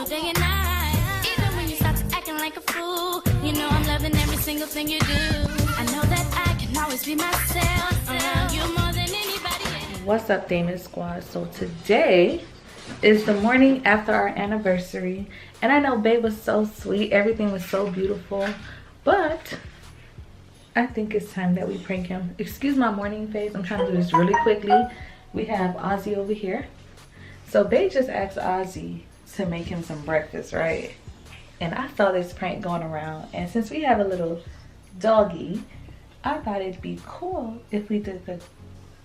you day and night. Even when you start to acting like a fool, you know I'm loving every single thing you do. I know that I can always be myself around you more than anybody else. What's up, Damis squad? So today is the morning after our anniversary, and I know babe was so sweet, everything was so beautiful, but I think it's time that we prank him. Excuse my morning face, I'm trying to do this really quickly. We have Ahzee over here. So babe just asked Ahzee to make him some breakfast, right? And I saw this prank going around, and since we have a little doggy, I thought it'd be cool if we did the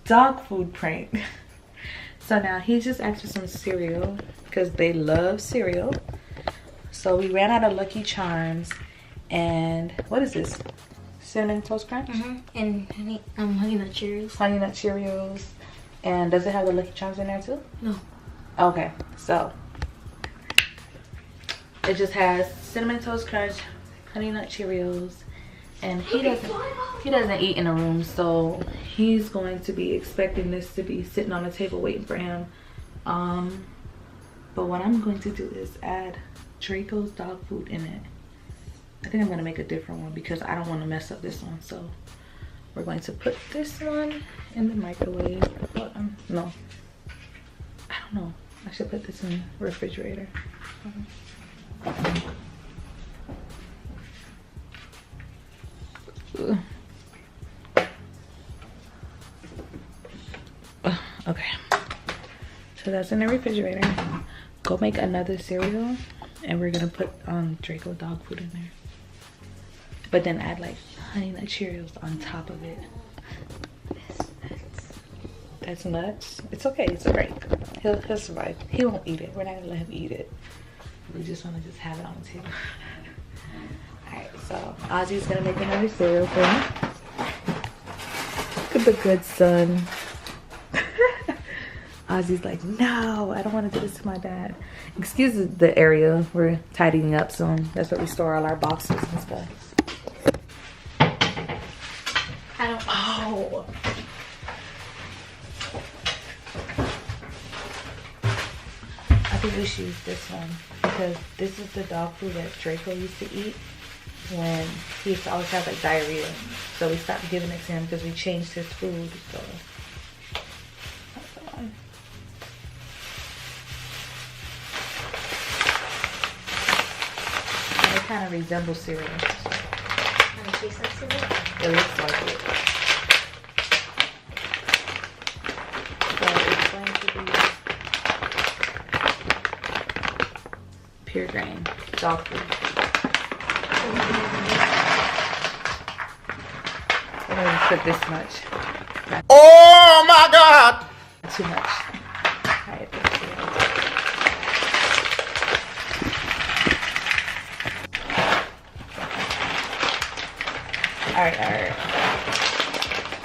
dog food prank. So now he just asked for some cereal because they love cereal. So we ran out of Lucky Charms, and what is this? Cinnamon Toast Crunch? And Honey Nut Cheerios. Honey Nut Cheerios. And does it have the Lucky Charms in there too? No. Okay, so it just has Cinnamon Toast Crunch, Honey Nut Cheerios, and he doesn't eat in a room, so he's going to be expecting this to be sitting on the table waiting for him. But what I'm going to do is add Draco's dog food in it. I think I'm gonna make a different one because I don't want to mess up this one. So we're going to put this one in the microwave. No, I don't know. I should put this in the refrigerator. Okay, so that's in the refrigerator. Go make another cereal, and we're gonna put Draco dog food in there, but then add like Honey Nut Cheerios on top of it. That's nuts. It's okay, it's a break. He'll survive. He won't eat it. We're not gonna let him eat it. We just want to just have it on the table. Alright, so Ahzee's gonna make another cereal for me. Look at the good son. Ahzee's like, no, I don't want to do this to my dad. Excuse the area. We're tidying up soon. That's where we store all our boxes and stuff. Oh. I think we should use this one because this is the dog food that Draco used to eat when he used to always have like diarrhea. So we stopped giving it to him because we changed his food. So that's the one. And it kind of resembles cereal. Kind of tastes like cereal? It looks like it. Pure grain dog food. I don't even put this much. Oh my God! Too much. Alright,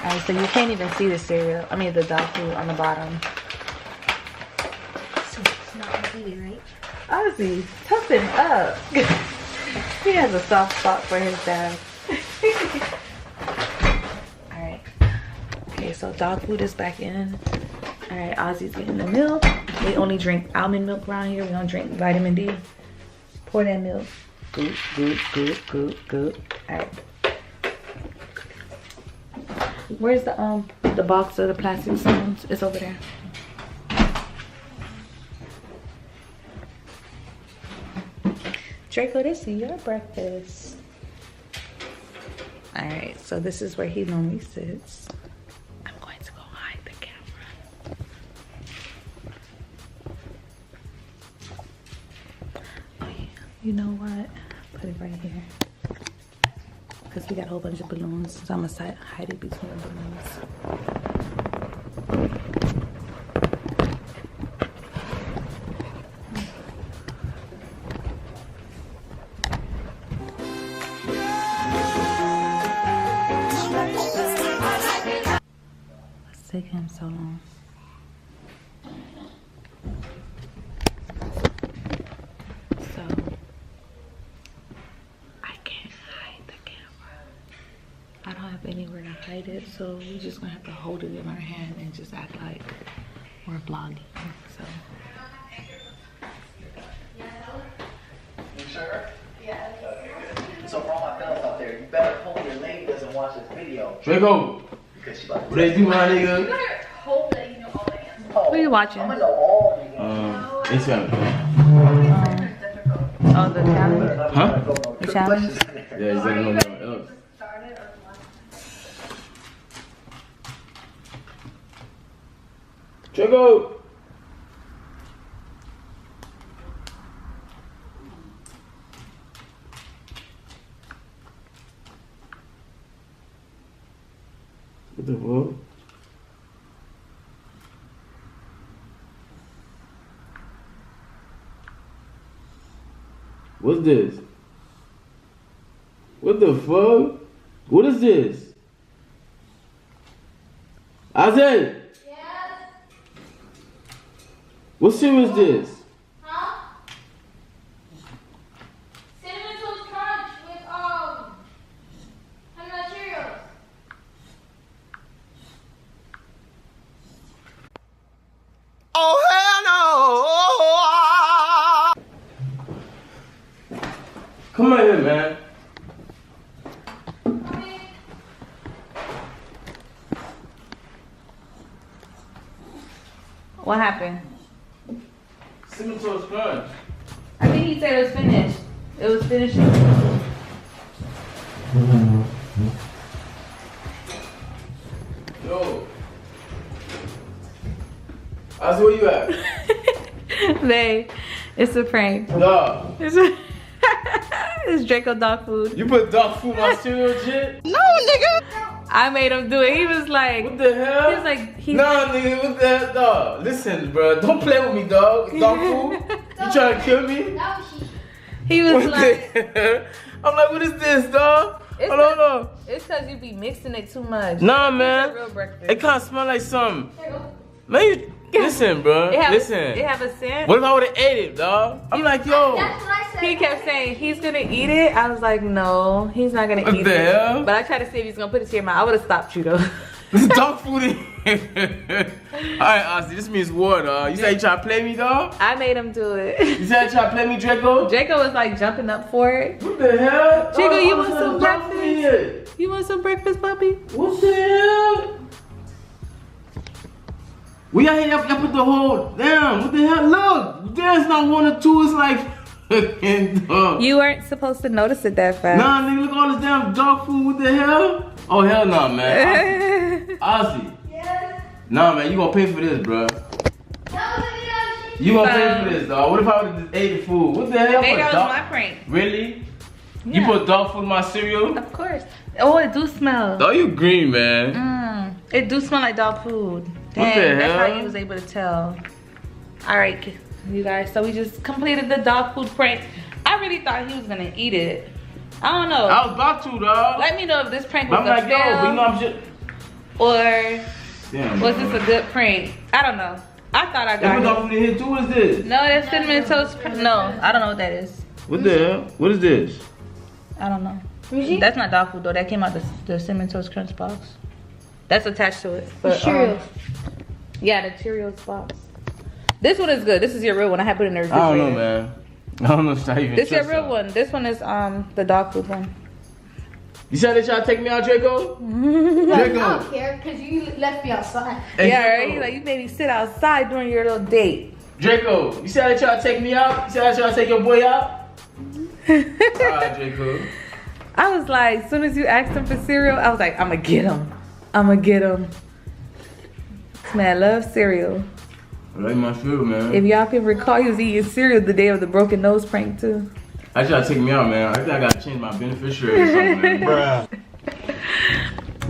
Alright, so you can't even see the cereal. I mean the dog food on the bottom. So it's not on TV, right? Ahzee, toughen up. He has a soft spot for his dad. Alright. Okay, so dog food is back in. Alright, Ahzee's getting the milk. We only drink almond milk around here. We don't drink vitamin D. Pour that milk. Goop, goop, goop, goop, goop. Alright. Where's the box of the plastic spoons? It's over there. Draco, this is your breakfast. Alright, so this is where he normally sits. I'm going to go hide the camera. Oh, yeah. You know what? Put it right here. Because we got a whole bunch of balloons. So I'm going to hide it between the balloons. Taking him so long. So I can't hide the camera. I don't have anywhere to hide it, so we're just gonna have to hold it in our hand and just act like we're vlogging. So Draco. What they do, my nigga? What are you watching? Instagram. Oh, the challenge? Huh? The challenge? Yeah, he's like no one else. Draco. What the fuck? What's this? What the fuck? What is this? Ahzee! Yes. What cereal is this? Huh? Cinnamon Toast Crunch with Honey Nut Cheerios. Oh, hell no! Come on here, man. What happened? Cinnamon Toast Crunch. I think he said it was finished. It was finishing. Yo. Ahzee, where you at? Babe, it's a prank. Dog. It's Draco dog food. You put dog food in my cereal shit? I made him do it. He was like, What the hell? he was like, Nah, nigga, what the hell, dog? Listen, bro, don't play with me, dog. Dog food? You trying to kill me? That was she. he was What like, the hell? I'm like, what is this, dog? Hold on. it's cause you be mixing it too much. Nah, It's man. a real breakfast. It kind of smell like something. There you go. Man, you, listen, bro. It Listen. have a scent. What if I would have ate it, dog? I'm like, yo. That's what I said. He kept saying he's gonna eat it. I was like, no, he's not gonna What eat the it. hell? But I tried to see if he's gonna put it to your mouth. I would have stopped you though. There's dog food in here. Alright, Ahzee, this means war, dog. You said you try to play me, dog? I made him do it. You said you try to play me, Draco? Draco was like jumping up for it. What the hell? Draco, you I'm want trying some to dog food in breakfast? here. You want some breakfast, puppy? What the hell? We out here, y'all put the whole, damn, what the hell? Look, there's not one or two, it's like, fucking dog. You weren't supposed to notice it that fast. Nah, nigga, look at all this damn dog food, what the hell? Oh, hell no, man. Ahzee. Yes. Nah, man, you gonna pay for this, bro. That was a You gonna pay for this, dog. What if I would've just ate the food? What the hell? Maybe Put that was dog- my prank. Really? Yeah. You put dog food in my cereal? Of course. Oh, it do smell. Oh, you green, man. It do smell like dog food. What Dang, the that's hell? how you was able to tell. All right, you guys. So we just completed the dog food prank. I really thought he was gonna eat it. I don't know. I was about to, dog. Let me know if this prank was I'm a like, yo, but you fail know I'm just. or Damn, was bro. this a good prank? I don't know. I thought I They got put dog it. food in here too. What is this? No, that's cinnamon toast. No, I don't know what that is. What the hell? What is this? I don't know. Really? That's not dog food though. That came out the cinnamon toast crunch box. That's attached to it. But, Cheerios. Yeah, the Cheerios box. This one is good. This is your real one. I have put it in the I refrigerator. don't know, man. I don't know if I even This is your trust real y'all. one. This one is the dog food one. You said they try to take me out, Draco? I Draco. don't care because you left me outside. Hey, Yeah, Draco. right? He's like, you made me sit outside during your little date. Draco, you said they try to take me out? You said they try to take your boy out? Alright, Draco. I was like, as soon as you asked him for cereal, I was like, I'm gonna get him. I'm gonna get him. This man loves cereal. I like my cereal, man. If y'all can recall, he was eating cereal the day of the broken nose prank too. I try to take me out, man. I think I gotta change my beneficiary or something, man. Bruh.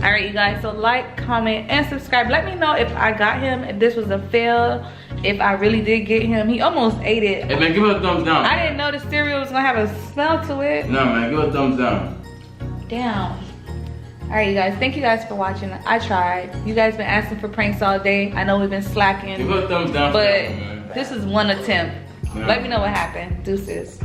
All right, you guys, so like, comment, and subscribe. Let me know if I got him, if this was a fail, if I really did get him. He almost ate it. Hey, man, give it a thumbs down. I didn't know the cereal was gonna have a smell to it. No, man, give it a thumbs down. Damn. All right, you guys, thank you guys for watching. I tried. You guys been asking for pranks all day. I know we've been slacking, Give it a thumbs down for but that one, man. this is one attempt. Yeah. Let me know what happened. Deuces.